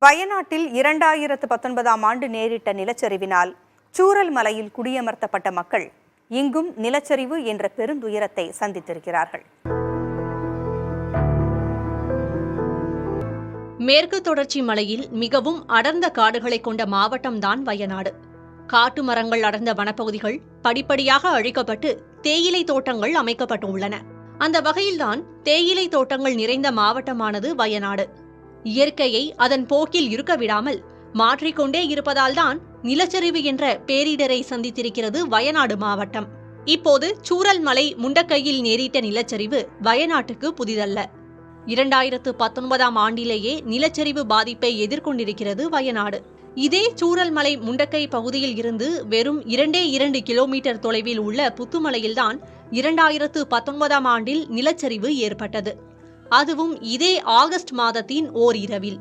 வயநாட்டில் 2019ஆம் ஆண்டு நேரிட்ட நிலச்சரிவினால் சூரல் மலையில் குடியமர்த்தப்பட்ட மக்கள் இங்கும் நிலச்சரிவு என்ற பெருந்துயரத்தை சந்தித்திருக்கிறார்கள். மேற்கு தொடர்ச்சி மலையில் மிகவும் அடர்ந்த காடுகளை கொண்ட மாவட்டம்தான் வயநாடு. காட்டு மரங்கள் அடர்ந்த வனப்பகுதிகள் படிப்படியாக அழிக்கப்பட்டு தேயிலை தோட்டங்கள் அமைக்கப்பட்டுள்ளன. அந்த வகையில்தான் தேயிலை தோட்டங்கள் நிறைந்த மாவட்டமானது வயநாடு. இயற்கையை அதன் போக்கில் இருக்க விடாமல் மாற்றிக்கொண்டே இருப்பதால்தான் நிலச்சரிவு என்ற பேரிடரை சந்தித்திருக்கிறது வயநாடு மாவட்டம். இப்போது சூரல் மலை முண்டக்கையில் நேரிட்ட நிலச்சரிவு வயநாட்டுக்கு புதிதல்ல. 2019ஆம் ஆண்டிலேயே நிலச்சரிவு பாதிப்பை எதிர்கொண்டிருக்கிறது வயநாடு. இதே சூரல் மலை முண்டக்கை பகுதியில் இருந்து வெறும் 2 கிலோமீட்டர் தொலைவில் உள்ள புத்துமலையில்தான் 2019ஆம் ஆண்டில் நிலச்சரிவு ஏற்பட்டது. அதுவும் இதே ஆகஸ்ட் மாதத்தின் ஓரிரவில்.